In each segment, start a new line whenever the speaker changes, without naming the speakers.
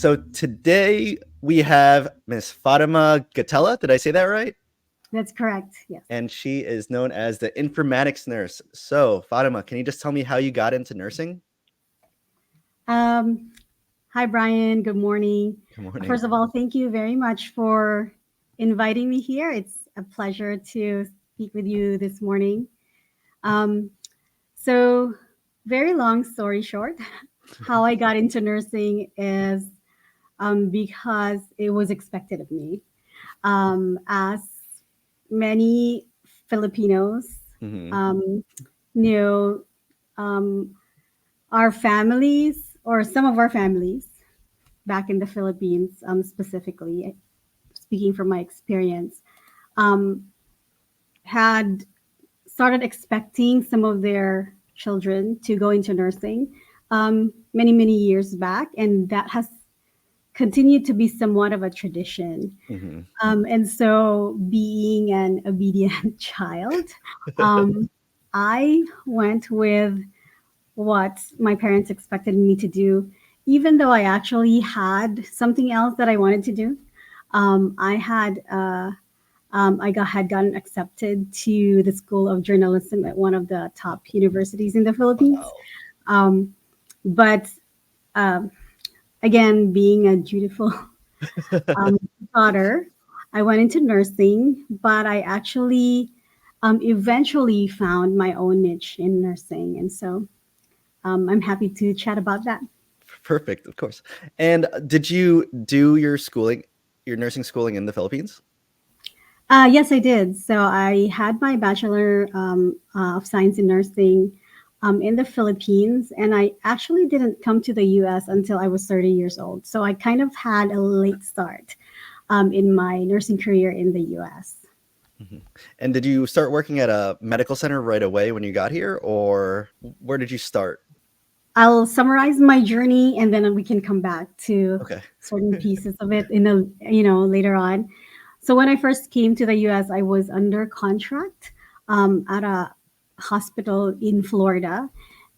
So today we have Miss Fatima Gatella. Did I say that right?
That's correct. Yes.
And she is known as the informatics nurse. So, Fatima, can you just tell me how you got into nursing?
Um, Hi, Brian. Good morning.
Good morning.
First of all, thank you very much for inviting me here. It's a pleasure to speak with you this morning. Um, so, very long story short, how I got into nursing is because it was expected of me. As many Filipinos
Hmm.
um, knew, um, our families or some of our families back in the Philippines, specifically, speaking from my experience, um, had started expecting some of their children to go into nursing many, many years back. And that has continued to be somewhat of a tradition.
Hmm.
And so, being an obedient child, um, I went with what my parents expected me to do, even though I actually had something else that I wanted to do. I had had gotten accepted to the School of Journalism at one of the top universities in the Philippines.
Wow.
Um, but um, again, being a dutiful um, daughter, I went into nursing, but I actually eventually found my own niche in nursing, and so I'm happy to chat about that.
Perfect, of course. And did you do your schooling, your nursing schooling in the Philippines?
Yes, I did. So I had my Bachelor of Science in Nursing in the Philippines, and I actually didn't come to the US until I was 30 years old. So I kind of had a late start in my nursing career in the US.
Mhm. And did you start working at a medical center right away when you got here, or where did you start?
I'll summarize my journey, and then we can come back to
Okay.
certain pieces of it in a later on. So when I first came to the US, I was under contract at a hospital in Florida.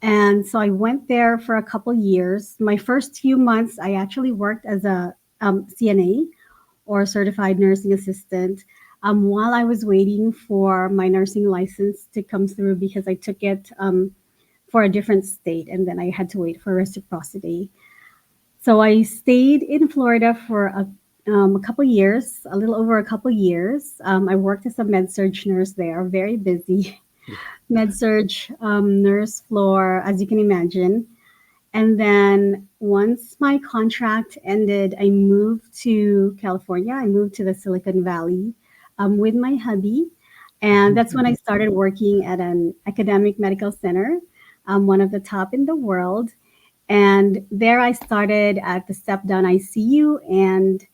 And so I went there for a couple years. My first few months, I actually worked as a CNA, or certified nursing assistant, while I was waiting for my nursing license to come through because I took it for a different state and then I had to wait for reciprocity. So I stayed in Florida for a couple years, a little over a couple years. I worked as a med surge nurse there, very busy
Yeah.
med surge nurse floor, as you can imagine. And then once my contract ended, I moved to California. I moved to the Silicon Valley with my hubby. And that's when I started working at an academic medical center, one of the top in the world. And there I started at the step down ICU. And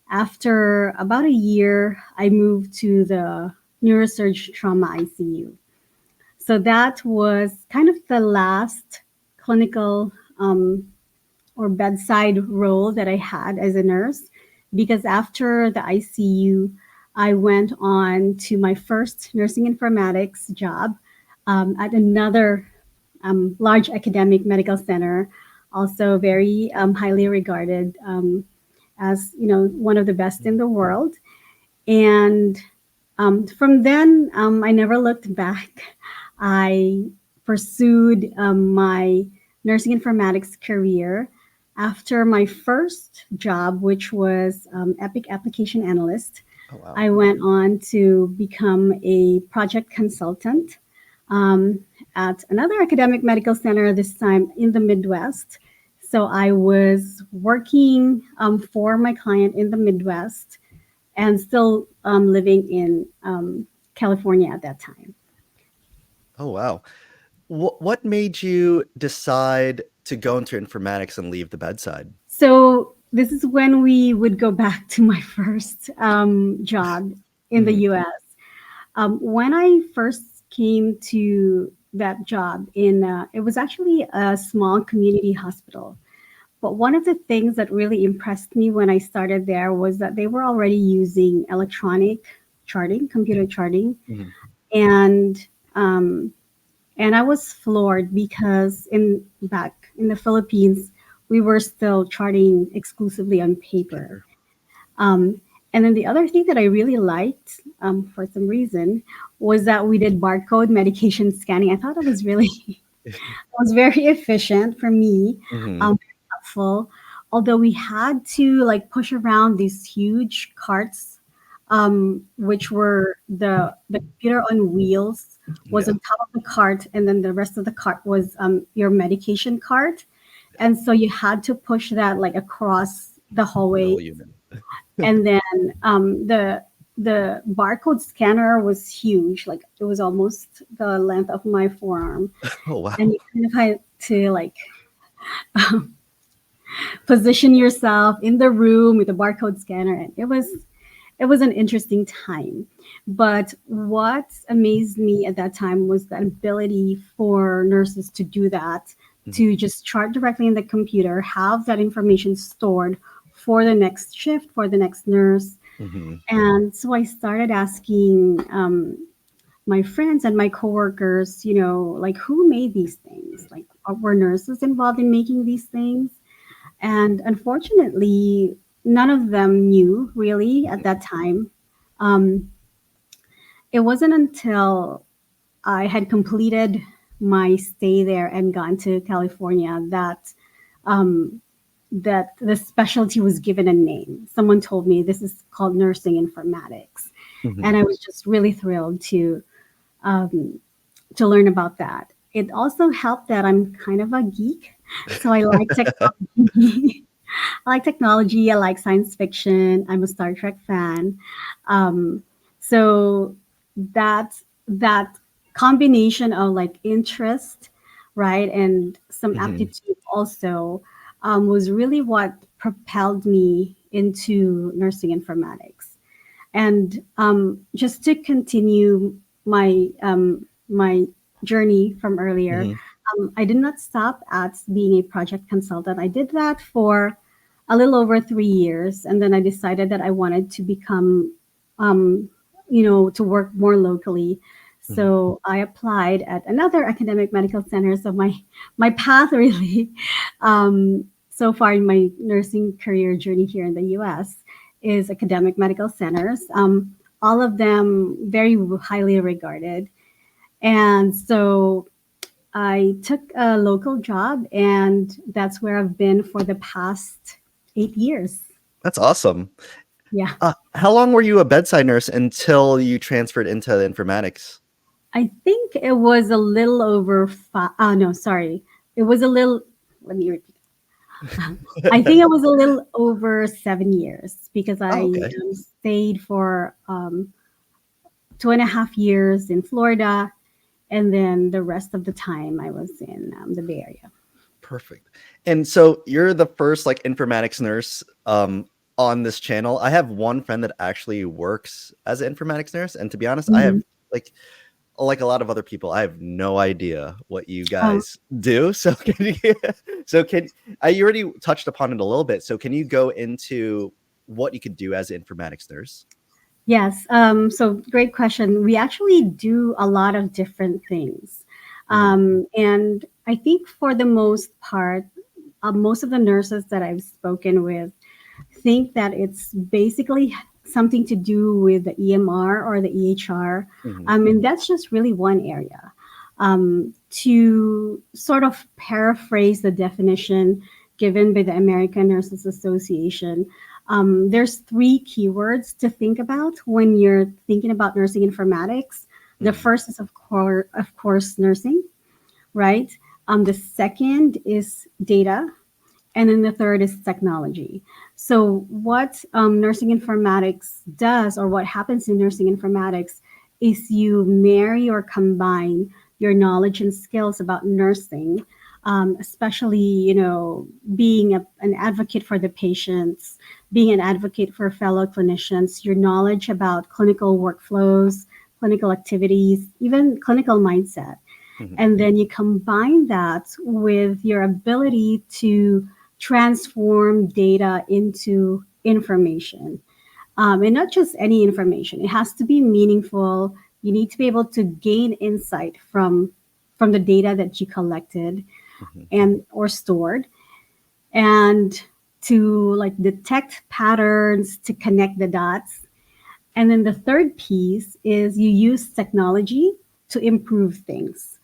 after about a year, I moved to the neurosurge trauma ICU. So that was kind of the last clinical or bedside role that I had as a nurse, because after the ICU, I went on to my first nursing informatics job at another large academic medical center, also very highly regarded as one of the best in the world. And from then, I never looked back. I pursued my nursing informatics career after my first job, which was Epic Application Analyst.
Oh, wow.
I went on to become a project consultant um, at another academic medical center, this time in the Midwest. So I was working for my client in the Midwest and still living in California at that time.
Oh, wow. What made you decide to go into informatics and leave the bedside?
So this is when we would go back to my first job in the
Mhm.
U.S. When I first came to that job it was actually a small community hospital. But one of the things that really impressed me when I started there was that they were already using electronic charting, computer charting,
Mhm.
and um, and I was floored because in back in the Philippines we were still charting exclusively on paper.
Paper.
Um, and then the other thing that I really liked, for some reason, was that we did barcode medication scanning. I thought it was really, it was very efficient for me,
Hmm.
very helpful. Although we had to like push around these huge carts, which were the computer on wheels was
Yeah.
on top of the cart, and then the rest of the cart was your medication cart, and so you had to push that like across the
The
hallway,
whole unit.
and then the barcode scanner was huge, like it was almost the length of my forearm,
Oh
and
wow.
you kind of had to like position yourself in the room with the barcode scanner, and it was an interesting time. But what amazed me at that time was the ability for nurses to do that,
Hmm.
to just chart directly in the computer, have that information stored for the next shift, for the next nurse.
Hmm.
And so I started asking my friends and my coworkers, like who made these things? Like, were nurses involved in making these things? And unfortunately, none of them knew really at that time. Um, it wasn't until I had completed my stay there and gone to California um, that the specialty was given a name. Someone told me this is called nursing informatics,
Hmm.
and I was just really thrilled um, to learn about that. It also helped that I'm kind of a geek, so I like technology. I like technology. I like science fiction. I'm a Star Trek fan. Um, so that combination of like interest, right, and some
Hmm.
aptitude also was really what propelled me into nursing informatics. And just to continue my journey from earlier,
Hmm.
I did not stop at being a project consultant. I did that for a little over 3 years, and then I decided that I wanted to become, um, to work more locally.
Hmm.
So I applied at another academic medical center. So my path really, so far in my nursing career journey here in the U.S., is academic medical centers. All of them very highly regarded, and so I took a local job, and that's where I've been for the past 8 years.
That's awesome.
Yeah.
How long were you a bedside nurse until you transferred into the informatics?
I think it was a little over five. Oh, no, sorry. It was a little, let me repeat. I think it was a little over 7 years because I
Oh, okay.
stayed for 2.5 years in Florida. And then the rest of the time I was in the Bay Area.
Perfect. And so you're the first like informatics nurse on this channel. I have one friend that actually works as an informatics nurse, and to be honest, I have
Mhm.
like a lot of other people, I have no idea what you
Um,
guys do. So can you, so can I you already touched upon it a little bit. So can you go into what you could do as an informatics nurse?
Yes. So great question. We actually do a lot of different things.
Hmm.
And I think for the most part, most of the nurses that I've spoken with think that it's basically something to do with the EMR or the EHR.
Hmm.
And that's just really one area. To sort of paraphrase the definition given by the American Nurses Association, there's three keywords to think about when you're thinking about nursing informatics. The
Hmm.
first is, of course, nursing, right? The second is data, and then the third is technology. So, what nursing informatics does, or what happens in nursing informatics, is you marry or combine your knowledge and skills about nursing, especially, being an advocate for the patients, being an advocate for fellow clinicians, your knowledge about clinical workflows, clinical activities, even clinical mindset.
Hmm.
And then you combine that with your ability to transform data into information, and not just any information. It has to be meaningful. You need to be able to gain insight from the data that you collected
Hmm.
and or stored. and to like detect patterns, to connect the dots. And then the third piece is you use technology to improve things.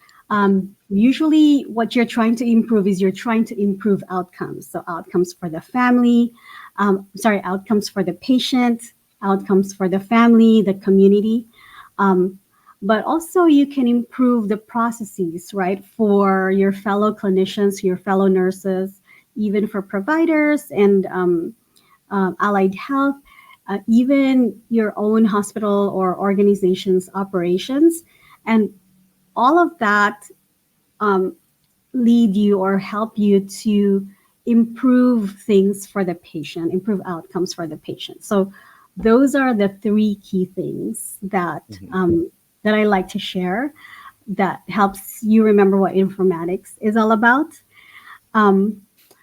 Usually, what you're trying to improve is you're trying to improve outcomes. So, outcomes for the family, outcomes for the patient, outcomes for the family, the community. Um, but also, you can improve the processes, right, for your fellow clinicians, your fellow nurses, even for providers and allied health, even your own hospital or organization's operations. And all of that um, lead you or help you to improve things for the patient, improve outcomes for the patient. So those are the three key things
Mhm.
that I like to share that helps you remember what informatics is all about. Um,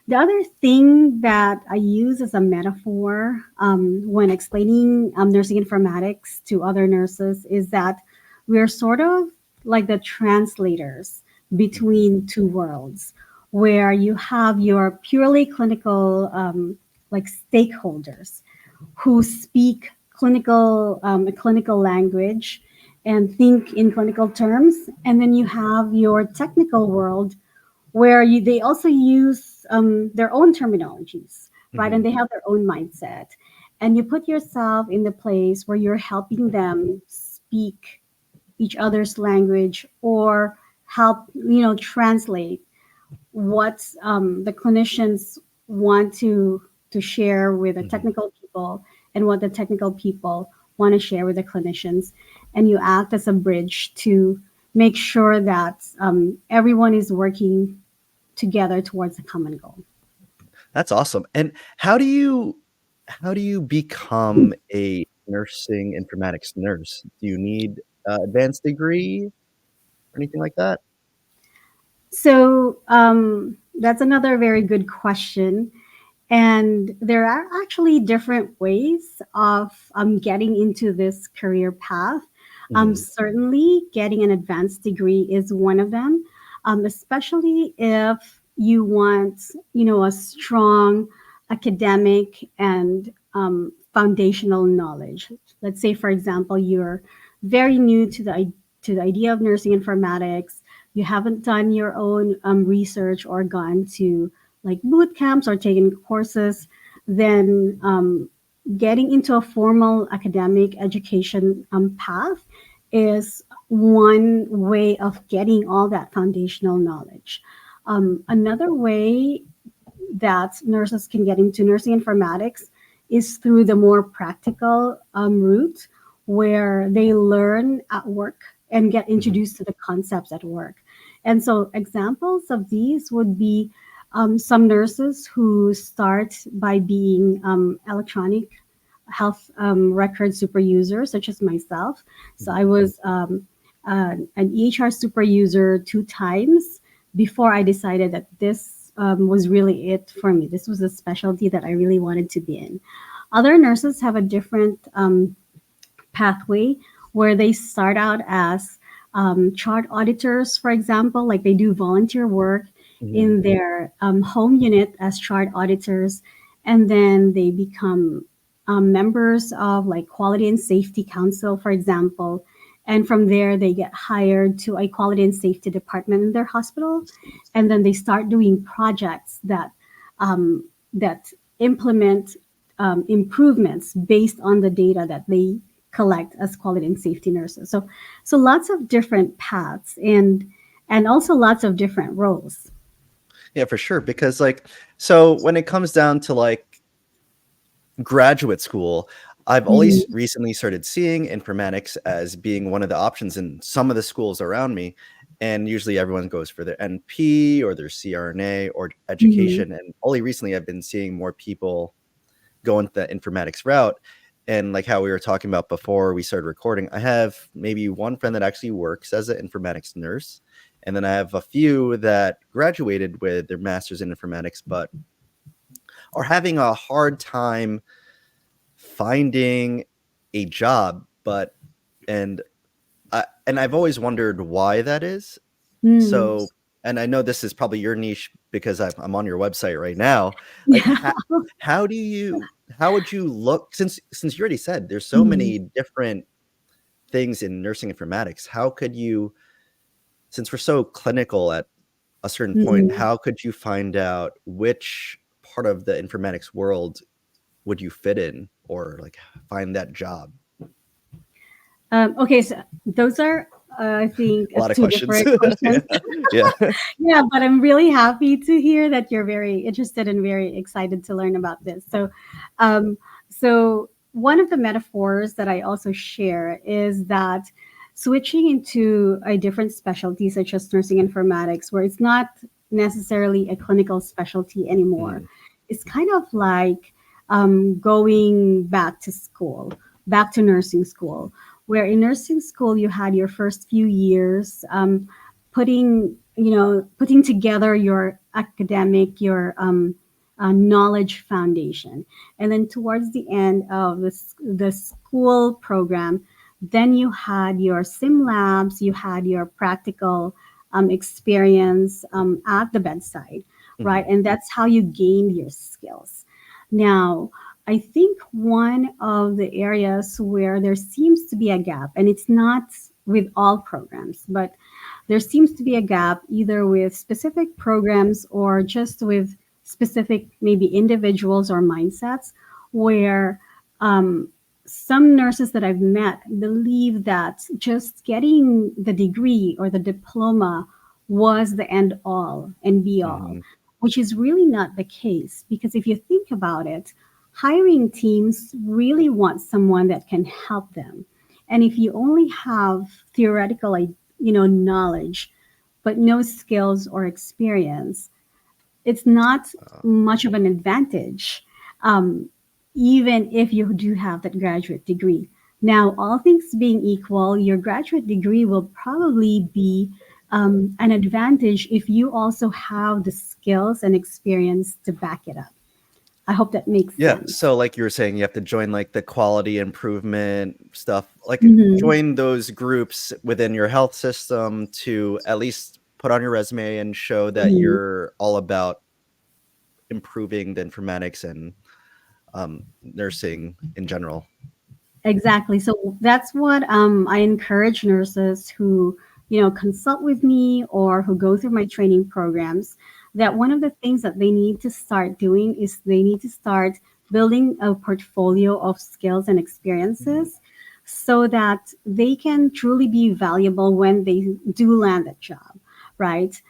the other thing that I use as a metaphor when explaining nursing informatics to other nurses is that we're sort of like the translators
Mhm.
between two worlds, where you have your purely clinical like stakeholders who speak clinical language and think in clinical terms, and then you have your technical world where they also use their own terminologies, right? And
Mhm.
they have their own mindset. And you put yourself in the place where you're helping them speak each other's language or help, translate what the clinicians want to share with the
Mhm.
technical people and what the technical people want to share with the clinicians, and you act as a bridge to make sure that everyone is working together towards a common goal.
That's awesome. And how do you become a nursing informatics nurse? Do you need a advanced degree or anything like that?
So that's another very good question. And there are actually different ways of getting into this career path.
Mhm.
Certainly, getting an advanced degree is one of them, especially if you want, a strong academic and foundational knowledge. Let's say, for example, you're very new to the idea of nursing informatics. You haven't done your own research or gone to like boot camps or taking courses, then getting into a formal academic education path is one way of getting all that foundational knowledge. Another way that nurses can get into nursing informatics is through the more practical route where they learn at work and get
Mhm.
introduced to the concepts at work. And so, examples of these would be some nurses who start by being electronic health record super users, such as myself. So, I
Mhm.
was an EHR super user 2 times before I decided that this was really it for me. This was a specialty that I really wanted to be in. Other nurses have a different pathway where they start out as chart auditors, for example, like they do volunteer work
Mhm.
in their home unit as chart auditors, and then they become members of like quality and safety council, for example. And from there, they get hired to a quality and safety department in their hospital, and then they start doing projects that implement improvements based on the data that they collect as quality and safety nurses. So lots of different paths and also lots of different roles.
Yeah, for sure, because, like, so when it comes down to, like, graduate school, I've only
Mhm.
recently started seeing informatics as being one of the options in some of the schools around me, and usually everyone goes for their NP or their CRNA or
Mhm.
education, and only recently I've been seeing more people going the informatics route. And like how we were talking about before we started recording, I have maybe one friend that actually works as an informatics nurse. And then I have a few that graduated with their master's in informatics, but are having a hard time finding a job. And I've always wondered why that is.
Mm.
So and I know this is probably your niche because I'm on your website right now. Like,
Yeah.
how how would you look, since you already said there's so
Mhm.
many different things in nursing informatics, how could you, since we're so clinical at a certain point,
Mhm.
how could you find out which part of the informatics world would you fit in, or like find that job?
Okay, so those are, I think,
A lot of
two
questions.
different
Yeah.
questions.
Yeah.
Yeah, but I'm really happy to hear that you're very interested and very excited to learn about this. Um, so one of the metaphors that I also share is that switching into a different specialty, such as nursing informatics, where it's not necessarily a clinical specialty anymore,
Mhm.
it's kind of like going back to school, back to nursing school, where in nursing school you had your first few years putting together your academic, your knowledge foundation, and then towards the end of the school program, then you had your sim labs, you had your practical experience at the bedside, right?
Mhm.
And that's how you gained your skills. Now, I think one of the areas where there seems to be a gap, and it's not with all programs, but there seems to be a gap either with specific programs or just with specific maybe individuals or mindsets where um, some nurses that I've met believe that just getting the degree or the diploma was the end all and be all,
Mhm.
which is really not the case. Because if you think about it, hiring teams really want someone that can help them. And if you only have theoretical knowledge but no skills or experience, it's not
Uh,
much of an advantage, um, even if you do have that graduate degree. Now, all things being equal, your graduate degree will probably be an advantage if you also have the skills and experience to back it up. I hope that makes
yeah,
sense.
so like you were saying, you have to join like the quality improvement stuff, like
Hmm.
join those groups within your health system to at least put on your resume and show that
Hmm.
you're all about improving the informatics and nursing in general.
Exactly. So that's what I encourage nurses who, consult with me or who go through my training programs. That one of the things that they need to start doing is they need to start building a portfolio of skills and
Mhm.
experiences so that they can truly be valuable when they do land that job, right?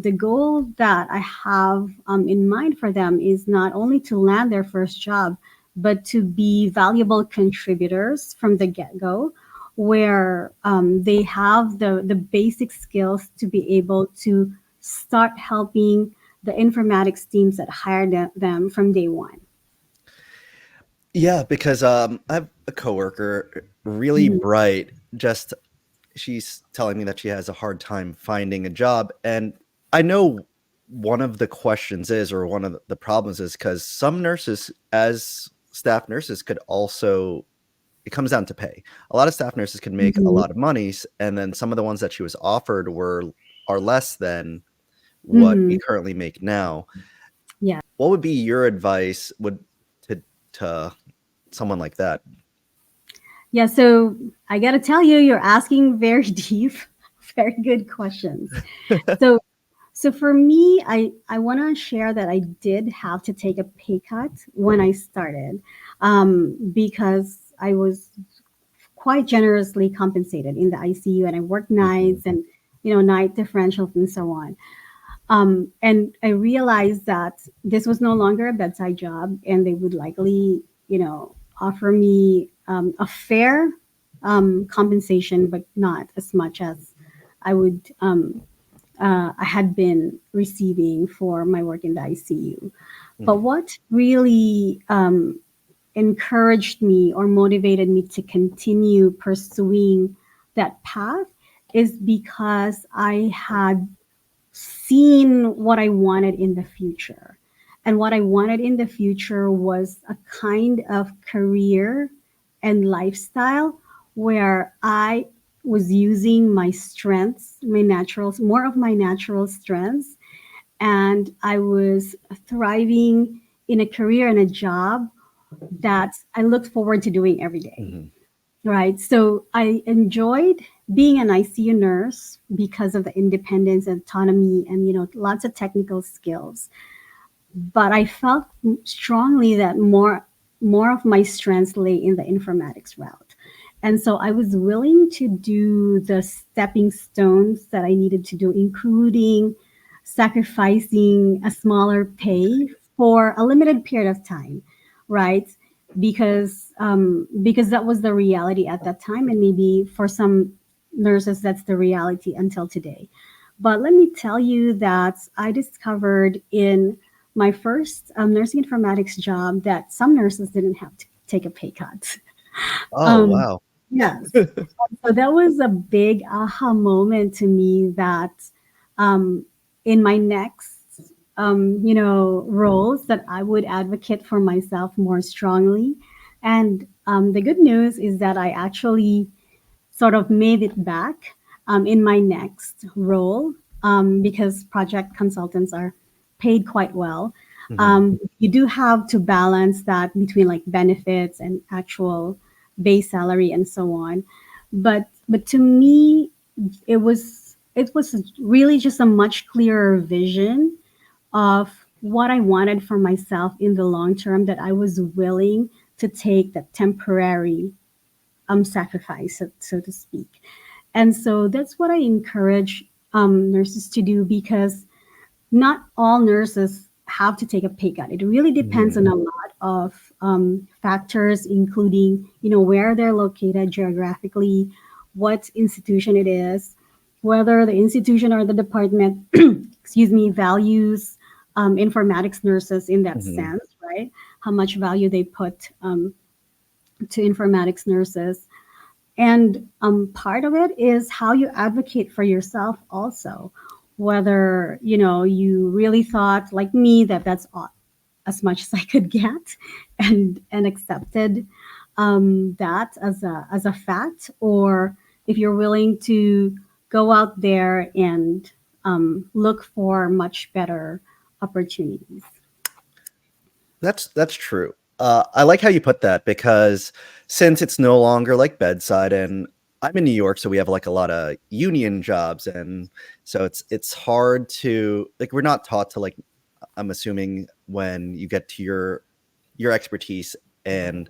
The goal that I have in mind for them is not only to land their first job, but to be valuable contributors from the get go, where they have the basic skills to be able to start helping the informatics teams that hired them from day one.
Yeah, because I have a coworker, really
Mhm.
bright, just she's telling me that she has a hard time finding a job. And I know one of the questions is, or one of the problems is, because some nurses, as staff nurses, could also, it comes down to pay. A lot of staff nurses can make a
Mhm.
lot of money, and then some of the ones that she was offered are less than what we
Mhm.
currently make now.
Yeah.
What would be your advice would to someone like that?
Yeah. So I got to tell you, you're asking very deep, very good questions. So So for me, I want to share that I did have to take a pay cut when I started because I was quite generously compensated in the ICU and I worked
Mhm.
nights and night differentials and so on. And I realized that this was no longer a bedside job and they would likely offer me a fair compensation, but not as much as I would I had been receiving for my work in the ICU. But
Mhm.
what really encouraged me or motivated me to continue pursuing that path is because I had seen what I wanted in the future. And what I wanted in the future was a kind of career and lifestyle where I was using my strengths, my naturals, more of my natural strengths, and I was thriving in a career and a job that I looked forward to doing every day.
Hmm.
Right. So I enjoyed being an ICU nurse because of the independence and autonomy and, lots of technical skills. But I felt strongly that more of my strengths lay in the informatics route. And so I was willing to do the stepping stones that I needed to do, including sacrificing a smaller pay for a limited period of time, right? Because that was the reality at that time, and maybe for some nurses that's the reality until today. But let me tell you that I discovered in my first nursing informatics job that some nurses didn't have to take a pay cut.
Oh,
Um,
wow.
yes. So that was a big aha moment to me that um, in my next, roles that I would advocate for myself more strongly. And the good news is that I actually sort of made it back in my next role because project consultants are paid quite well.
Hmm.
You do have to balance that between like benefits and actual base salary and so on. But to me, it was really just a much clearer vision of what I wanted for myself in the long term, that I was willing to take that temporary sacrifice, so to speak. And so that's what I encourage nurses to do, because not all nurses have to take a pay cut. It really depends
Hmm.
on a lot of factors, including where they're located geographically, what institution it is, whether the institution or the department, excuse me, values informatics nurses in that
Hmm.
sense, right? How much value they put to informatics nurses. And part of it is how you advocate for yourself also. Whether, you really thought like me that that's as much as I could get and accepted that as a fact, or if you're willing to go out there and look for much better opportunities.
That's true. I like how you put that because since it's no longer like bedside, and I'm in New York, so we have like a lot of union jobs, and so it's hard to like we're not taught to like I'm assuming when you get to your expertise and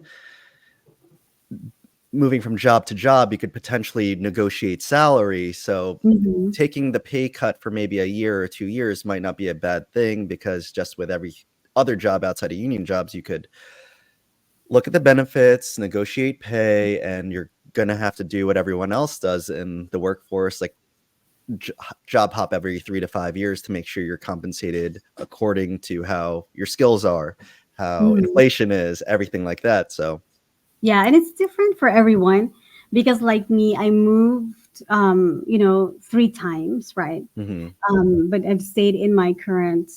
moving from job to job, you could potentially negotiate salary. So
Hmm.
taking the pay cut for maybe a year or 2 years might not be a bad thing because just with every other job outside of union jobs, you could look at the benefits, negotiate pay, and you're going to have to do what everyone else does in the workforce, like j- job hop every 3 to 5 years to make sure you're compensated according to how your skills are, how
Hmm.
inflation is, everything like that. So,
Yeah, and it's different for everyone because, like me, I moved, 3 times, right?
mhm,
But I've stayed in my current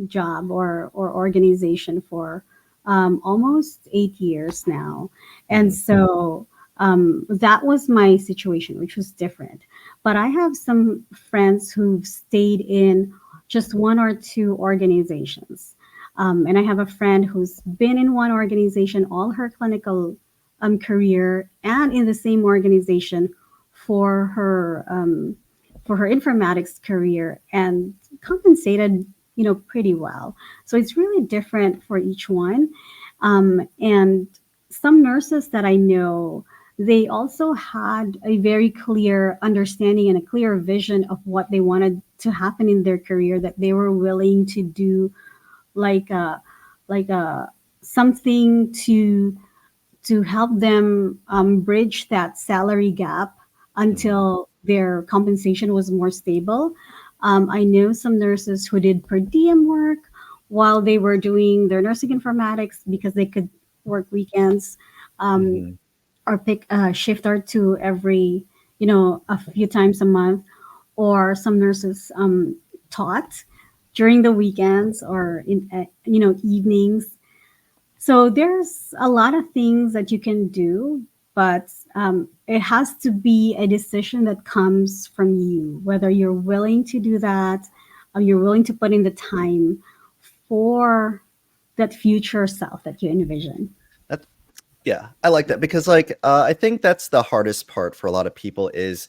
job or organization for almost 8 years now, and
mhm,
so that was my situation, which was different. But I have some friends who've stayed in just one or two organizations, and I have a friend who's been in one organization all her clinical career, and in the same organization for her informatics career, and compensated pretty well. So it's really different for each one. And some nurses that I know, they also had a very clear understanding and a clear vision of what they wanted to happen in their career, that they were willing to do like a like a something to help them bridge that salary gap
mhm,
until their compensation was more stable. I know some nurses who did per diem work while they were doing their nursing informatics because they could work weekends, um,
mhm.
or pick a shift or two every, a few times a month. Or some nurses taught during the weekends or in, evenings. So there's a lot of things that you can do, but it has to be a decision that comes from you, whether you're willing to do that, or you're willing to put in the time for that future self that you envision.
That, yeah, I like that because like I think that's the hardest part for a lot of people is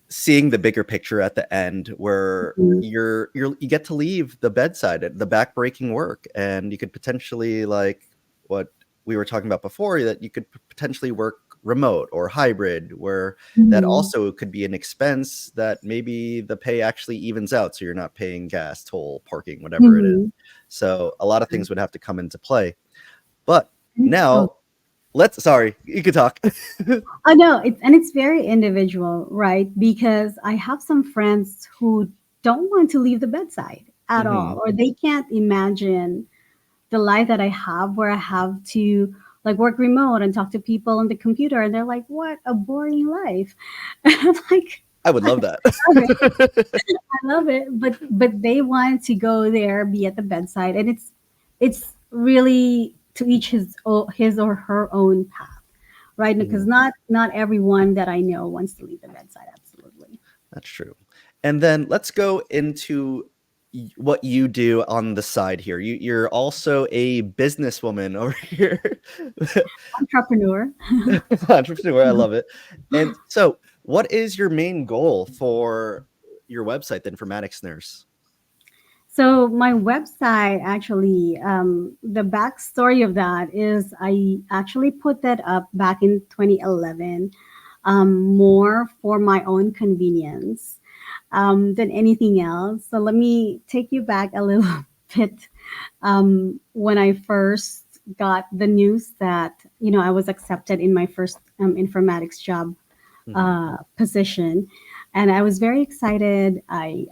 seeing the bigger picture at the end where
Mhm.
you get to leave the bedside, the back-breaking work, and you could potentially like what we were talking about before, that you could potentially work remote or hybrid, where that
Mhm.
also could be an expense that maybe the pay actually evens out, so you're not paying gas, toll, parking, whatever it is.
Mhm.
So a lot of things would have to come into play. But
Oh,
now sorry, you could talk.
oh no, it's very individual, right? Because I have some friends who don't want to leave the bedside at
Hmm.
all, or they can't imagine the life that I have where I have to like work remote and talk to people on the computer, and they're like, "What a boring life!" And I'm like,
I would love that.
"Love it, I love it," but they want to go there, be at the bedside, and it's really to each his or her own path, right? Because
Mhm.
not everyone that I know wants to leave the bedside. Absolutely.
That's true. And then let's go into what you do on the side here. You're also a businesswoman over here.
Entrepreneur.
Entrepreneur, I love it. And so, what is your main goal for your website, The Informatics Nurse?
So my website actually, the backstory of that is I actually put that up back in 2011, more for my own convenience than anything else. So let me take you back a little bit. When I first got the news that I was accepted in my first informatics job
Mhm.
position. And I was very excited. I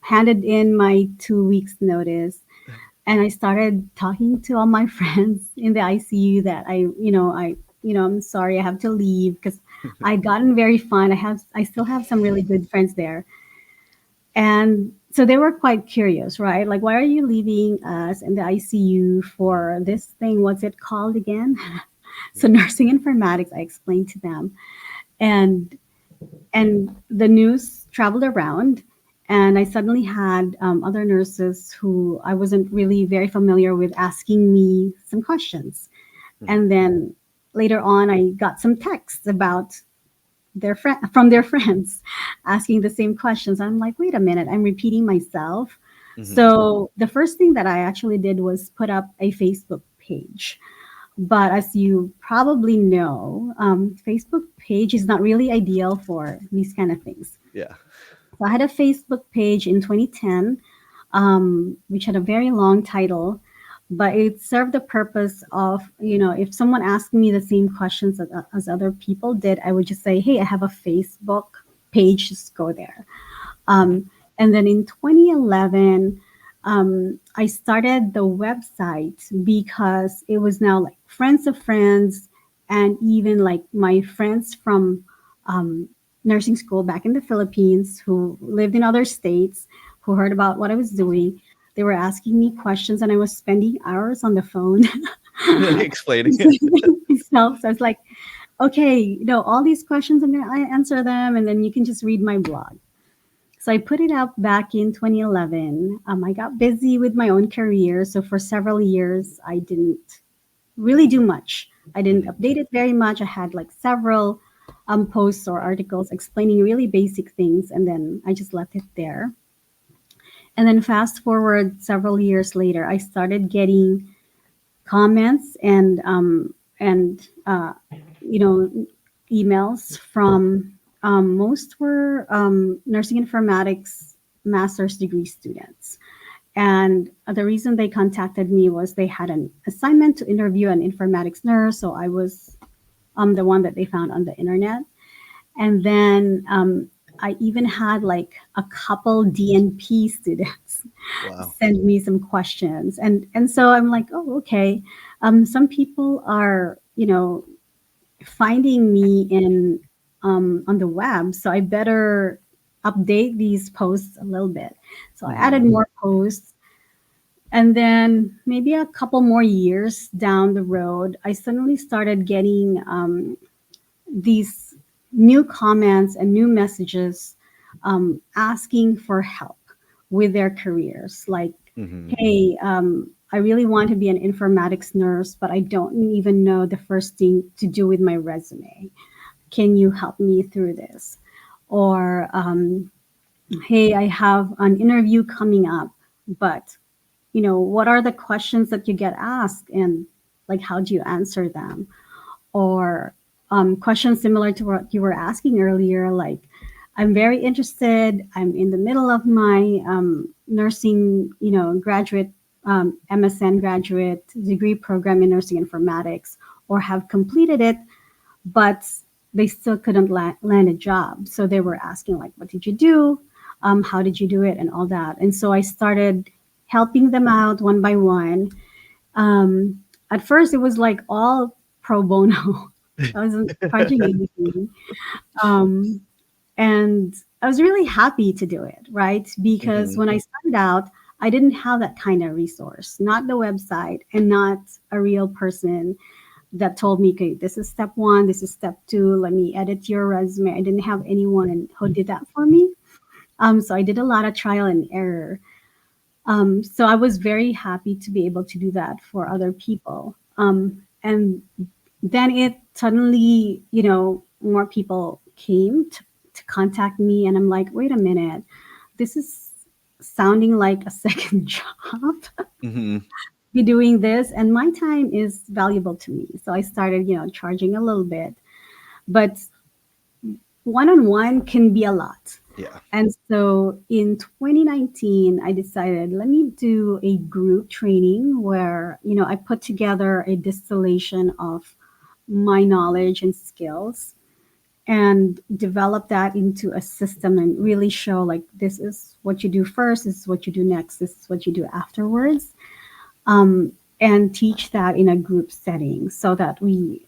handed in my 2 weeks notice, and I started talking to all my friends in the ICU that I'm sorry I have to leave because I'd gotten very fun. I still have some really good friends there, and so they were quite curious, right? Like, why are you leaving us in the ICU for this thing? What's it called again? So nursing informatics. I explained to them, and the news traveled around, and I suddenly had other nurses who I wasn't really very familiar with asking me some questions.
Mhm.
And then later on I got some texts about from their friends asking the same questions. I'm like, wait a minute, I'm repeating myself.
Mhm.
So the first thing that I actually did was put up a Facebook page. But as you probably know, Facebook page is not really ideal for these kind of things.
Yeah.
So I had a Facebook page in 2010, which had a very long title, but it served the purpose of, if someone asked me the same questions as other people did, I would just say, hey, I have a Facebook page, just go there. And then in 2011, I started the website because it was now like friends of friends, and even like my friends from um, nursing school back in the Philippines who lived in other states who heard about what I was doing. They were asking me questions, and I was spending hours on the phone.
Explaining it.
Myself. So I was like, okay, all these questions, I'm going to answer them, and then you can just read my blog. So I put it up back in 2011. I got busy with my own career. So for several years, I didn't really do much. I didn't
Mhm.
update it very much. I had like several posts or articles explaining really basic things, and then I just left it there. And then fast forward several years later, I started getting comments and you know emails from most were nursing informatics master's degree students, and the reason they contacted me was they had an assignment to interview an informatics nurse, so I was the one that they found on the internet. And then I even had like a couple DNP students
Wow.
send me some questions, and so I'm like, oh, okay. Some people are finding me in on the web, so I better update these posts a little bit. So I added
Mhm.
more posts, and then maybe a couple more years down the road, I suddenly started getting these new comments and new messages asking for help with their careers. Like,
Hmm.
hey, I really want to be an informatics nurse, but I don't even know the first thing to do with my resume. Can you help me through this? Or, hey, I have an interview coming up, but what are the questions that you get asked, and like, how do you answer them? Or questions similar to what you were asking earlier, like, I'm very interested, I'm in the middle of my nursing, graduate, MSN graduate degree program in nursing informatics, or have completed it, but they still couldn't land a job. So they were asking, like, what did you do? How did you do it? And all that. And so I started helping them out one by one. At first, it was like all pro bono. I wasn't charging anything. Um, and I was really happy to do it, right? Because
Hmm.
when I started out, I didn't have that kind of resource, not the website and not a real person that told me, okay, this is step one, this is step two, let me edit your resume. I didn't have anyone who did that for me. So I did a lot of trial and error. So I was very happy to be able to do that for other people. And then it suddenly, more people came to contact me, and I'm like, wait a minute, this is sounding like a second job.
Hmm.
Be doing this, and my time is valuable to me. So I started, charging a little bit, but one-on-one can be a lot.
Yeah.
And so in 2019, I decided, let me do a group training where, I put together a distillation of my knowledge and skills and develop that into a system and really show, like, this is what you do first, this is what you do next, this is what you do afterwards. And teach that in a group setting so that we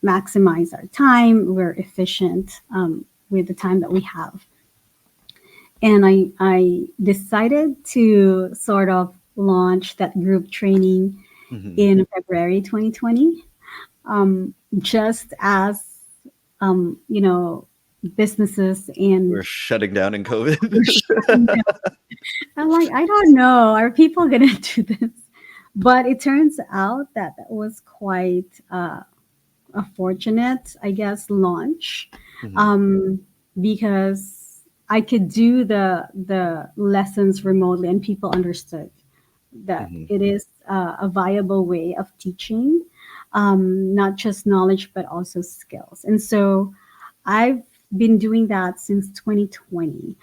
maximize our time, we're efficient with the time that we have. And I decided to sort of launch that group training
Hmm.
in February 2020, just as businesses
We're
and
shutting down in
were
COVID.
shutting down. I'm like, I don't know, are people gonna do this? But it turns out that that was quite a fortunate, I guess, launch,
Hmm.
um, because I could do the lessons remotely, and people understood that
Hmm.
it is a viable way of teaching, not just knowledge but also skills. And so I've been doing that since 2020.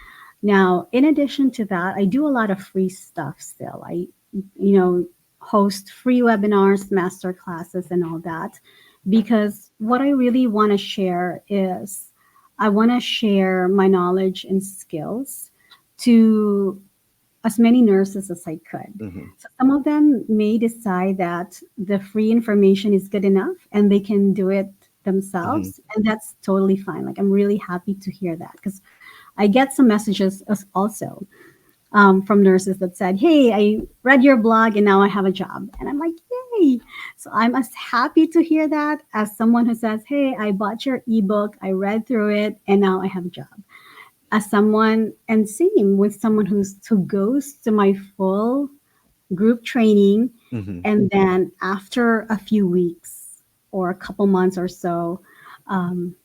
Now, in addition to that, I do a lot of free stuff still. I, you know, host free webinars, master classes, and all that, because what I really want to share is I want to share my knowledge and skills to as many nurses as I could.
Hmm.
So some of them may decide that the free information is good enough and they can do it
Hmm.
themselves, and that's totally fine. Like, I'm really happy to hear that, because I get some messages also from nurses that said, hey, I read your blog and now I have a job. And I'm like, yay. So I'm as happy to hear that as someone who says, hey, I bought your ebook, I read through it, and now I have a job. As someone, and same with someone who goes to my full group training,
Hmm.
and then after a few weeks or a couple months or so, um,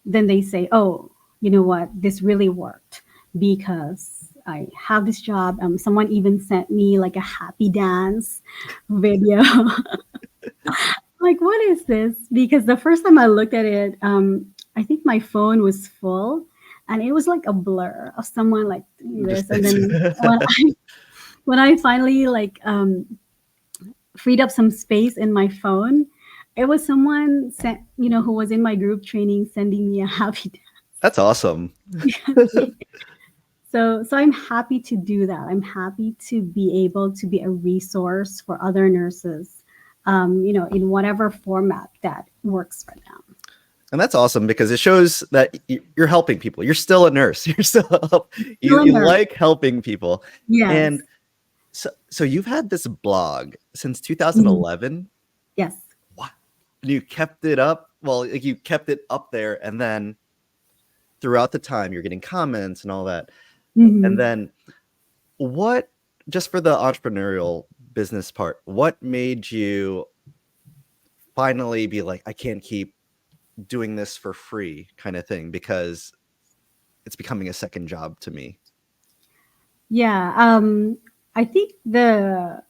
then they say, oh, you know what, this really worked because I have this job. Someone even sent me like a happy dance video. Like, what is this? Because the first time I looked at it, I think my phone was full, and it was like a blur of someone like doing
Just
this. And then when I finally like freed up some space in my phone, it was someone sent, who was in my group training, sending me a happy
That's awesome.
dance. So I'm happy to do that. I'm happy to be able to be a resource for other nurses, in whatever format that works for them.
And that's awesome because it shows that you're helping people. You're still a nurse. You're still
Still a
you
nurse.
like helping people.
Yes.
And so you've had this blog since
Mhm.
2011.
Yes.
What? You kept it up well, like you kept it up there, and then throughout the time you're getting comments and all that. And
Mhm.
then what, just for the entrepreneurial business part, what made you finally be like, I can't keep doing this for free kind of thing, because it's becoming a second job to me?
Yeah, I think the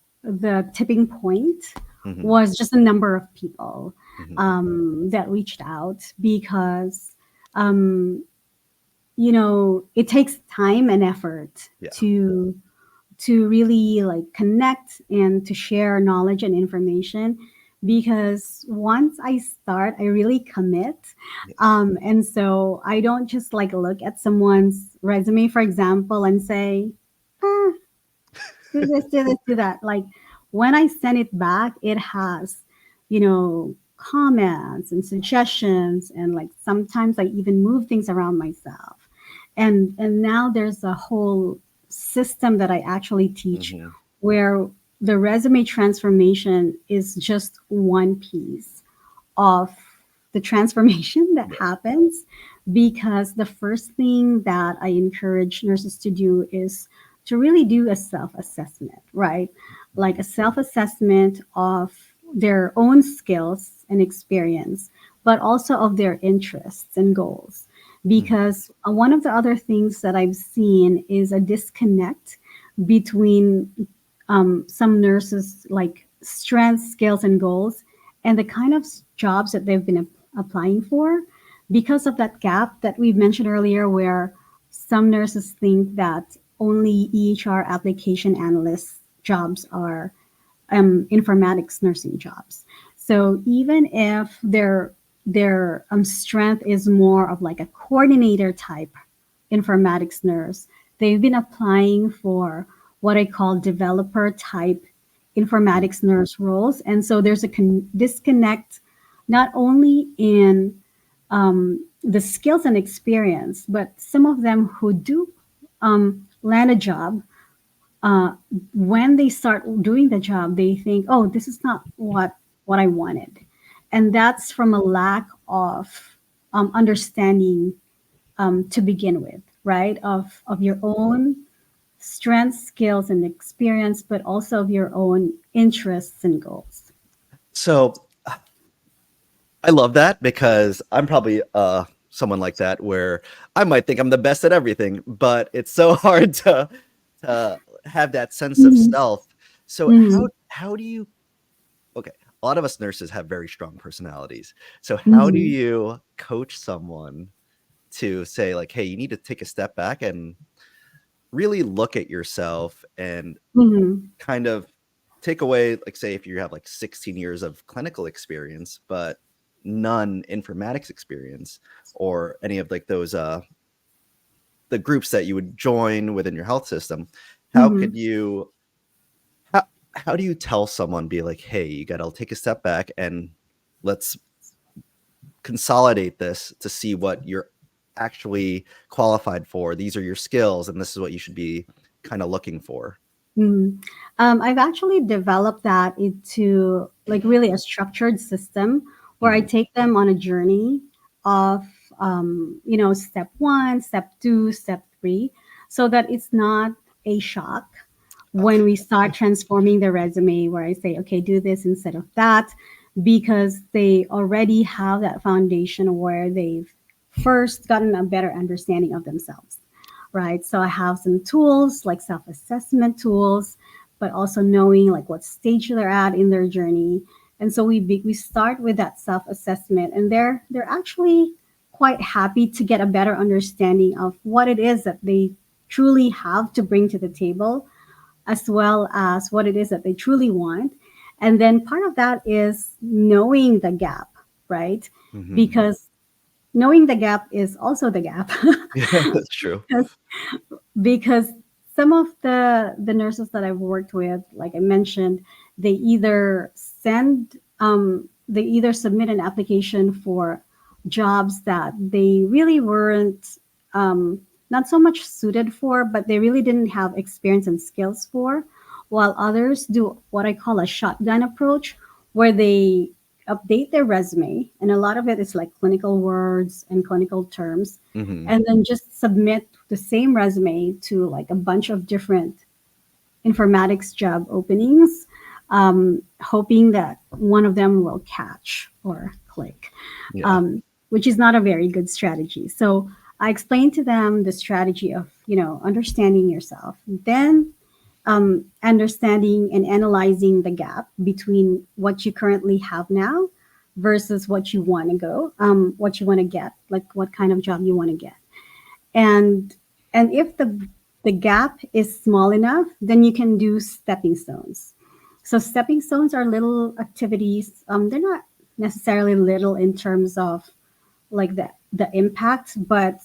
tipping point
Hmm.
was just the number of people
Hmm.
that reached out because um, it takes time and effort
Yeah.
to really like connect and to share knowledge and information, because once I start I really commit.
Yeah.
And so I don't just like look at someone's resume, for example, and say, ah, do this, do this, do that. Like when I send it back, it has, comments and suggestions, and like sometimes I even move things around myself. And now there's a whole system that I actually teach
Hmm.
where the resume transformation is just one piece of the transformation that
Yeah.
happens, because the first thing that I encourage nurses to do is to really do a self assessment, right? Like a self assessment of their own skills and experience, but also of their interests and goals.
Hmm.
Because one of the other things that I've seen is a disconnect between some nurses, like strengths, skills, and goals, and the kind of jobs that they've been applying for, because of that gap that we mentioned earlier, where some nurses think that only EHR application analyst jobs are informatics nursing jobs. So even if their strength is more of like a coordinator type informatics nurse, they've been applying for what I call developer type informatics nurse roles. And so there's a disconnect not only in the skills and experience, but some of them who do land a job, uh, when they start doing the job, they think, "Oh, this is not what I wanted," and that's from a lack of understanding to begin with, right? Of your own strengths, skills, and experience, but also of your own interests and goals.
So I love that, because I'm probably someone like that, where I might think I'm the best at everything, but it's so hard to have that sense of
Mhm.
self. So
Mhm.
how do you, okay, a lot of us nurses have very strong personalities. So how do
Mhm.
you coach someone to say like, hey, you need to take a step back and really look at yourself, and
Mhm.
kind of take away, like, say if you have like 16 years of clinical experience but none informatics experience, or any of like those the groups that you would join within your health system, how could
Mhm.
you, how, how do you tell someone, be like, hey, you got to take a step back and let's consolidate this to see what you're actually qualified for, these are your skills, and this is what you should be kind of looking for?
Mhm. I've actually developed that into like really a structured system where I
Hmm.
take them on a journey of, step one, step two, step three, so that it's not a shock when
Okay.
we start transforming the resume, where I say, okay, do this instead of that, because they already have that foundation where they've first gotten a better understanding of themselves, right? So I have some tools like self-assessment tools, but also knowing like what stage they're at in their journey. And so we start with that self-assessment, and they're actually quite happy to get a better understanding of what it is that they truly have to bring to the table, as well as what it is that they truly want. And then part of that is knowing the gap, right?
Hmm.
Because knowing the gap is also the gap.
Yeah, that's true.
Because some of the nurses that I've worked with, like I mentioned, they either submit an application for jobs that they really weren't not so much suited for, but they really didn't have experience and skills for, while others do what I call a shotgun approach, where they update their resume, and a lot of it is like clinical words and clinical terms,
Hmm.
and then just submit the same resume to like a bunch of different informatics job openings, hoping that one of them will catch or click,
Yeah.
um, which is not a very good strategy. So I explained to them the strategy of, understanding yourself, then understanding and analyzing the gap between what you currently have now versus what you want to what you want to get, like what kind of job you want to get. And and if the gap is small enough, then you can do stepping stones. So stepping stones are little activities. They're not necessarily little in terms of like the impact, but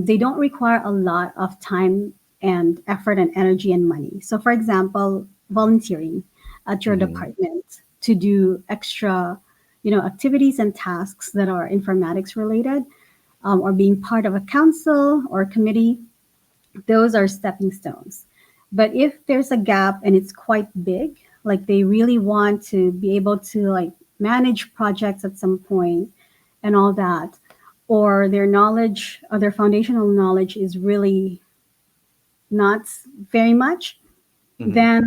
they don't require a lot of time and effort and energy and money. So, for example, volunteering at your
Hmm.
department to do extra, activities and tasks that are informatics related, or being part of a council or committee, those are stepping stones. But if there's a gap and it's quite big, like they really want to be able to like manage projects at some point and all that, or their knowledge or their foundational knowledge is really not very much,
Hmm.
then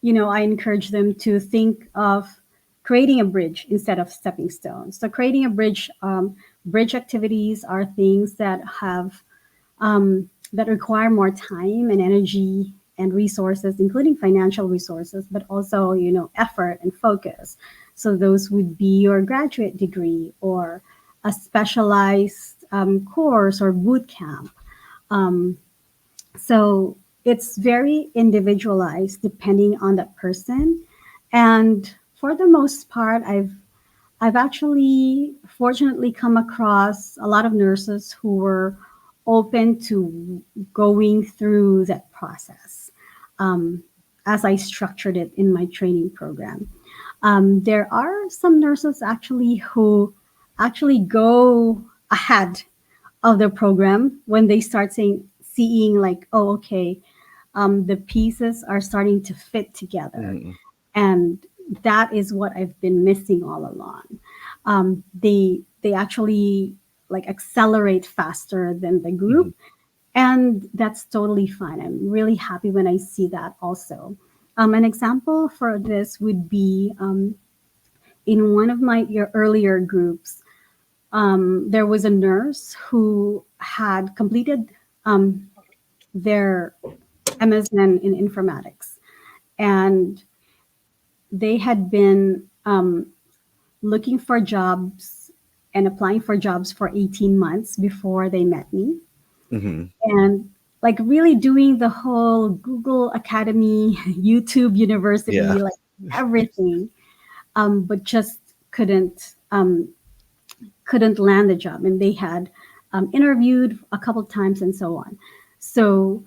I encourage them to think of creating a bridge instead of stepping stones. So creating a bridge, bridge activities are things that require more time and energy and resources, including financial resources, but also effort and focus. So those would be your graduate degree or a specialized course or boot camp. Um, so it's very individualized depending on that person. And for the most part, I've actually fortunately come across a lot of nurses who were open to going through that process, um, as I structured it in my training program. There are some nurses actually who actually go ahead of the program when they start seeing like, oh, okay, the pieces are starting to fit together,
Hmm.
and that is what I've been missing all along. They actually like accelerate faster than the
Hmm.
group, and that's totally fine. I'm really happy when I see that also. An example for this would be, in one of my earlier groups, there was a nurse who had completed um, their MSN in informatics, and they had been looking for jobs and applying for jobs for 18 months before they met me.
Hmm.
And like really doing the whole Google Academy, YouTube
Yeah.
University, like everything, but just couldn't land the job. And they had interviewed a couple times and so on. So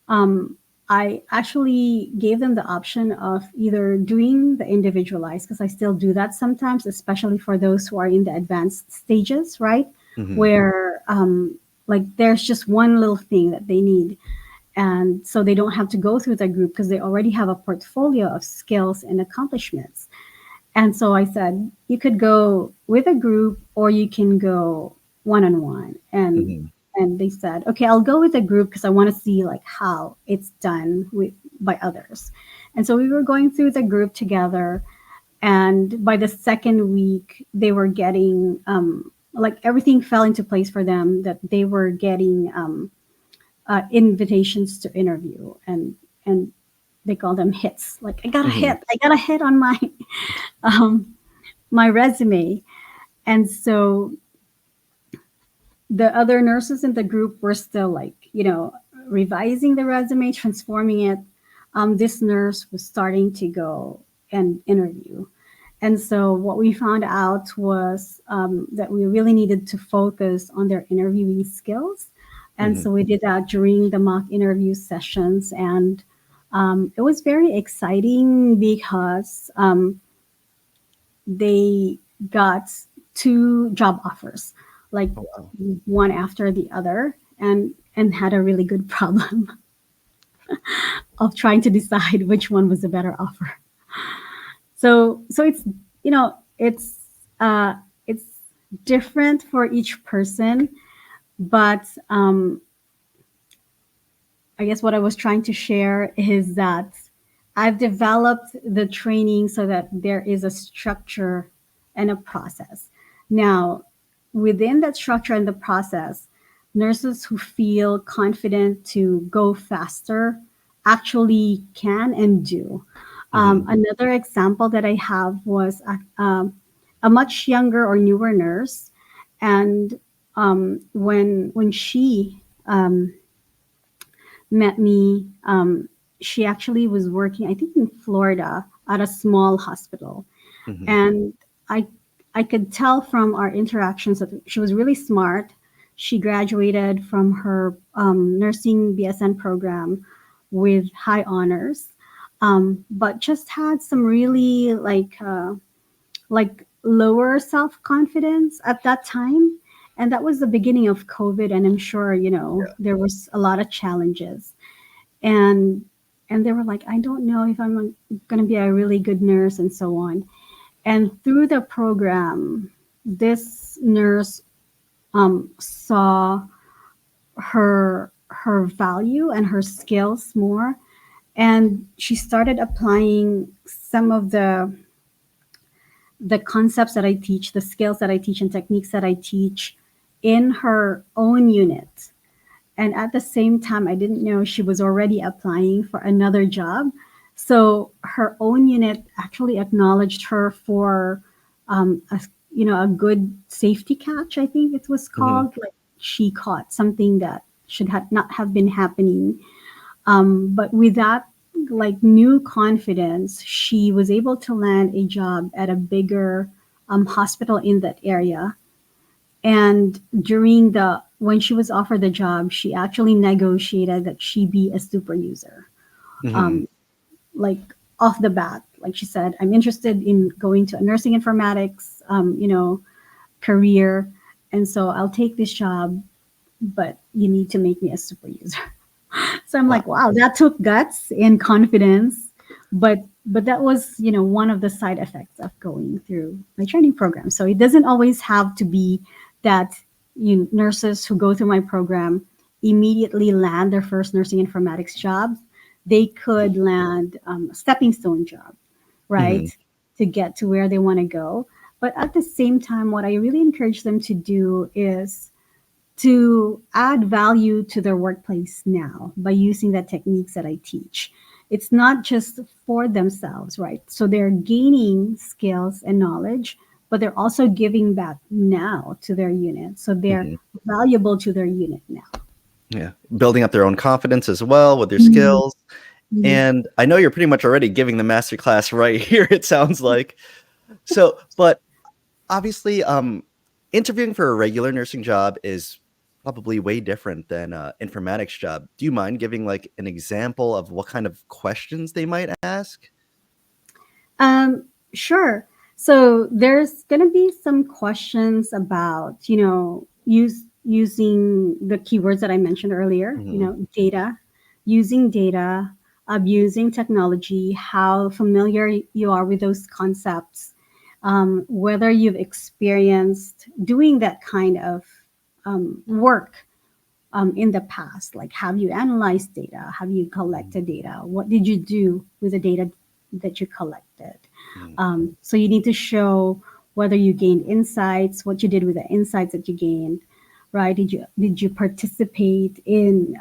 um, I actually gave them the option of either doing the individualized, because I still do that sometimes, especially for those who are in the advanced stages, right?
Hmm.
Where like there's just one little thing that they need. And so they don't have to go through the group because they already have a portfolio of skills and accomplishments. And so I said, you could go with a group or you can go one on one.
Hmm.
And they said, okay, I'll go with a group because I want to see like how it's done by others. And so we were going through the group together. And by the second week, they were getting like everything fell into place for them, that they were getting invitations to interview, and they call them hits. Like
Hmm.
I got a hit on my um, my resume. And so the other nurses in the group were still like, revising the resume, transforming it. This nurse was starting to go and interview. And so what we found out was that we really needed to focus on their interviewing skills. And
Hmm.
so we did that during the mock interview sessions. And it was very exciting because they got two job offers, like
Oh, wow.
one after the other, and had a really good problem of trying to decide which one was a better offer. So it's, it's it's different for each person, but I guess what I was trying to share is that I've developed the training so that there is a structure and a process. Now, within that structure and the process, nurses who feel confident to go faster actually can and do.
Hmm.
Another example that I have was a much younger or newer nurse, and when she met me. She actually was working, I think, in Florida at a small hospital,
Hmm.
and I I could tell from our interactions that she was really smart. She graduated from her nursing BSN program with high honors, but just had some really like lower self confidence at that time. And that was the beginning of COVID. And I'm sure, there was a lot of challenges. And and they were like, I don't know if I'm going to be a really good nurse and so on. And through the program, this nurse saw her value and her skills more, and she started applying some of the concepts that I teach, the skills that I teach, and techniques that I teach in her own unit. And at the same time, I didn't know she was already applying for another job. So her own unit actually acknowledged her for a, a good safety catch, I think it was
Hmm.
called. Like she caught something that should not have been happening, but with that like new confidence, she was able to land a job at a bigger hospital in that area. And during the when she was offered the job, she actually negotiated that she be a super user.
Hmm.
Um, like off the bat, like she said, I'm interested in going to a nursing informatics, career, and so I'll take this job, but you need to make me a super user. So I'm
Wow.
like, wow, that took guts and confidence, but that was one of the side effects of going through my training program. So it doesn't always have to be that nurses who go through my program immediately land their first nursing informatics job. They could land a stepping stone job,
Hmm.
right, to get to where they want to go. But at the same time, what I really encourage them to do is to add value to their workplace now by using the techniques that I teach. It's not just for themselves, right? So they're gaining skills and knowledge, but they're also giving back now to their unit. So they're
Hmm.
valuable to their unit now.
Yeah, building up their own confidence as well with their
Mhm.
skills.
Mhm.
And I know you're pretty much already giving the master class right here, it sounds like. So, but obviously, interviewing for a regular nursing job is probably way different than an informatics job. Do you mind giving like an example of what kind of questions they might ask?
Sure. So there's going to be some questions about, using the keywords that I mentioned earlier,
Hmm.
data, using data, abusing technology, how familiar you are with those concepts, whether you've experienced doing that kind of work in the past. Like, have you analyzed data? Have you collected data? What did you do with the data that you collected?
Hmm.
So you need to show whether you gained insights, what you did with the insights that you gained, right? Did you participate in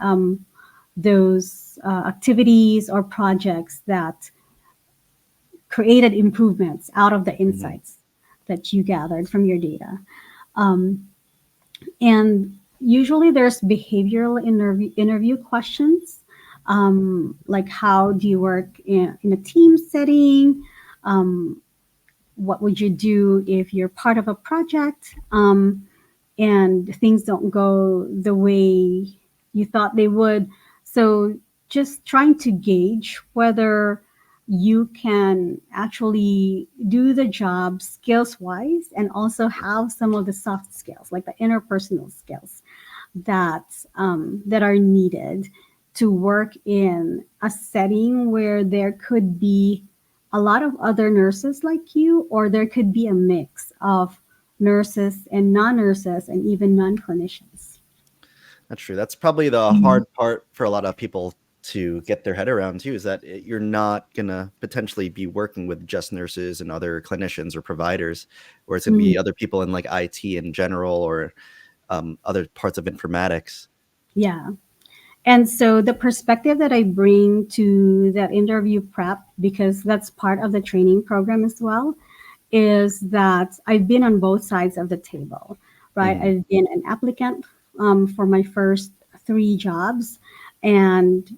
those activities or projects that created improvements out of the
Hmm.
insights that you gathered from your data? Um, and usually there's behavioral interview questions, like how do you work in a team setting? Um, what would you do if you're part of a project and things don't go the way you thought they would? So just trying to gauge whether you can actually do the job skills wise and also have some of the soft skills like the interpersonal skills that are needed to work in a setting where there could be a lot of other nurses like you, or there could be a mix of nurses and non-nurses and even non-clinicians.
That's true. That's probably the hard part for a lot of people to get their head around too, is that you're not gonna potentially be working with just nurses and other clinicians or providers, or it's gonna
Mm,
be other people in like IT in general, or other parts of informatics.
yeah. And so the perspective that I bring to that interview prep, because that's part of the training program as well, is that I've been on both sides of the table, right?
Mhm.
I've been an applicant for my first three jobs, and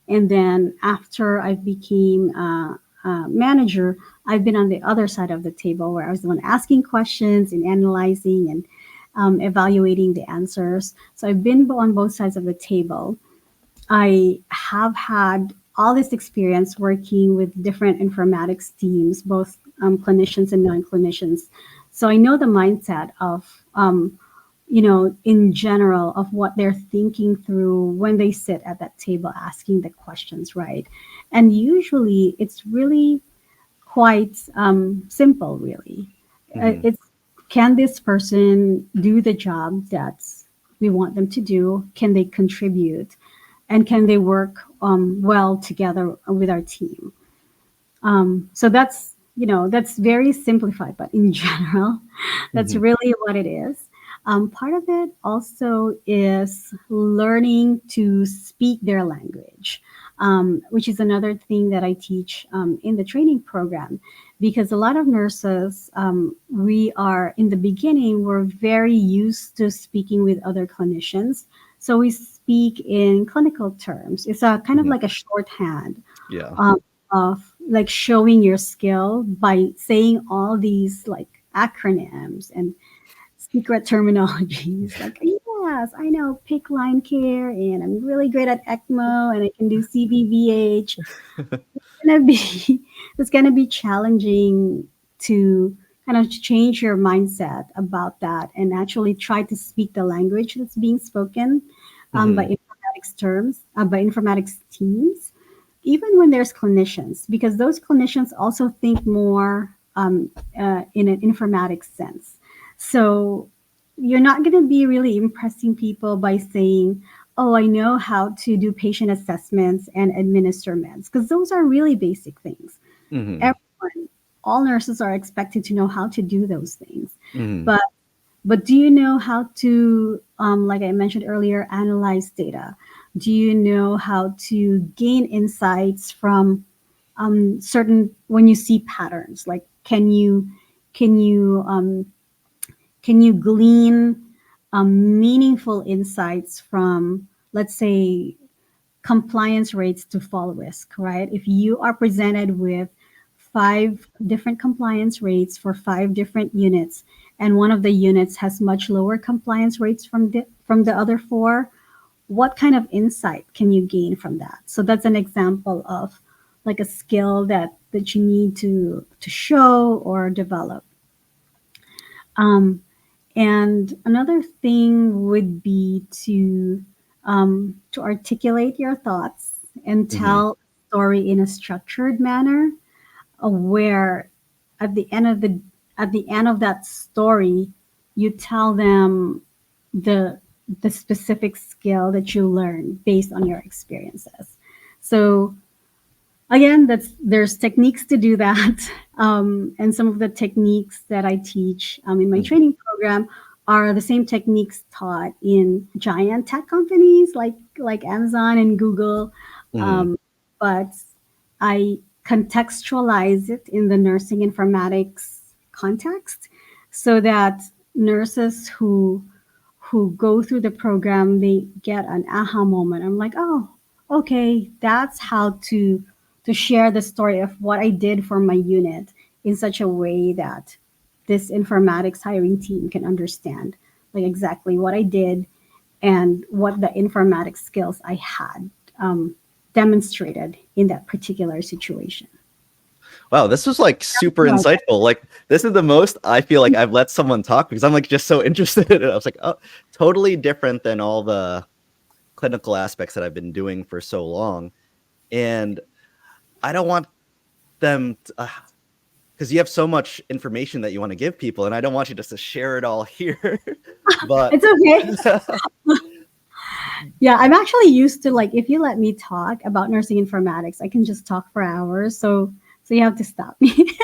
then after I became a manager, I've been on the other side of the table where I was the one asking questions and analyzing and evaluating the answers. So I've been on both sides of the table. I have had all this experience working with different informatics teams, both clinicians and non-clinicians. So I know the mindset of, in general, of what they're thinking through when they sit at that table asking the questions, right? And usually it's really quite simple, really.
Mhm.
It's, can this person do the job that we want them to do? Can they contribute? And can they work well together with our team? So that's very simplified, but in general, that's
Mhm.
really what it is. Part of it also is learning to speak their language, which is another thing that I teach in the training program. Because a lot of nurses, we are in the beginning, we're very used to speaking with other clinicians. So we speak in clinical terms. It's a kind of
Mhm.
like a shorthand
Yeah.
um, of like showing your skill by saying all these like acronyms and secret terminologies. Like, yes, I know PIC line care, and I'm really great at ECMO, and I can do CVVH. Gonna be it's gonna be challenging to kind of change your mindset about that and actually try to speak the language that's being spoken by
Mhm.
informatics terms, by informatics teams, even when there's clinicians, because those clinicians also think more in an informatics sense. So you're not going to be really impressing people by saying, oh, I know how to do patient assessments and administer meds, because those are really basic things.
Mhm.
Everyone, all nurses are expected to know how to do those things.
Mhm.
But do you know how to, like I mentioned earlier, analyze data? Do you know how to gain insights from certain when you see patterns? Like, can you can you glean meaningful insights from, let's say, compliance rates to fall risk, right? If you are presented with five different compliance rates for five different units, and one of the units has much lower compliance rates from the other four, what kind of insight can you gain from that? So that's an example of like a skill that you need to show or develop. Um, and another thing would be to articulate your thoughts and
Mhm.
tell a story in a structured manner, where at the end of the at the end of that story, you tell them the the specific skill that you learned based on your experiences. So again, that's there's techniques to do that, and some of the techniques that I teach in my
Mhm.
training program are the same techniques taught in giant tech companies like Amazon and Google,
Mhm.
um, but I contextualize it in the nursing informatics context so that nurses who go through the program, they get an aha moment. I'm like, oh, okay, that's how to share the story of what I did for my unit in such a way that this informatics hiring team can understand like exactly what I did and what the informatics skills I had demonstrated in that particular situation.
Wow, this was like super
Like,
insightful. Like this is the most I feel like I've let someone talk because I'm like just so interested in it. I was like, oh, totally different than all the clinical aspects that I've been doing for so long. And I don't want them, because you have so much information that you want to give people, and I don't want you just to share it all here. But
It's okay. Yeah, I'm actually used to, like, if you let me talk about nursing informatics, I can just talk for hours. So you have to stop me.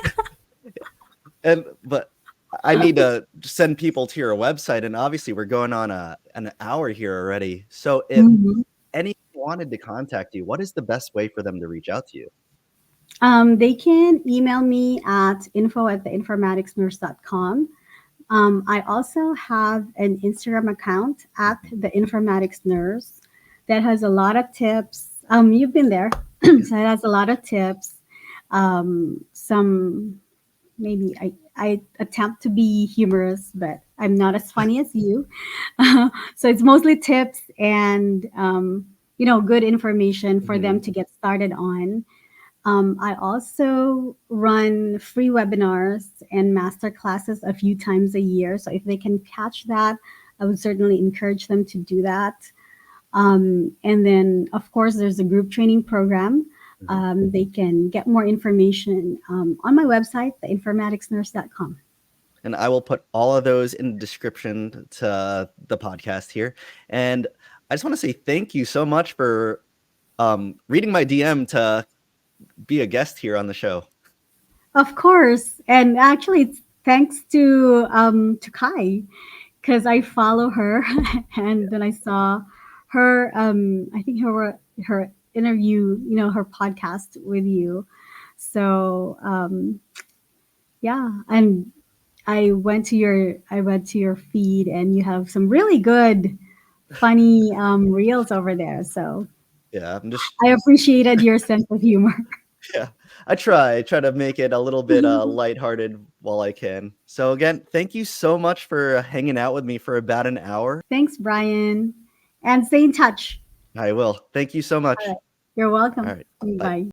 but I need to send people to your website, and obviously we're going on an hour here already. So if
Mhm.
anyone wanted to contact you, what is the best way for them to reach out to you?
They can email me at info@theinformaticsnurse.com. I also have an Instagram account at the Informatics Nurse that has a lot of tips. You've been there, so it has a lot of tips. Some maybe I attempt to be humorous, but I'm not as funny as you. So it's mostly tips and good information for them
Mhm.
to get started on. I also run free webinars and master classes a few times a year. So if they can catch that, I would certainly encourage them to do that. And then, of course, there's a group training program.
Mhm.
They can get more information on my website, theinformaticsnurse.com.
And I will put all of those in the description to the podcast here. And I just want to say thank you so much for reading my DM to be a guest here on the show.
Of course. And actually, it's thanks to Kai, because I follow her, and then I saw her. I think her interview, her podcast with you. So yeah, and I went to your feed, and you have some really good, funny reels over there. So
Yeah, I'm just
I appreciated your sense of humor.
yeah. I try to make it a little bit lighthearted while I can. So again, thank you so much for hanging out with me for about an hour.
Thanks, Brian, and stay in touch.
I will. Thank you so
All
much.
right, you're
All
welcome.
right. Bye.
Bye.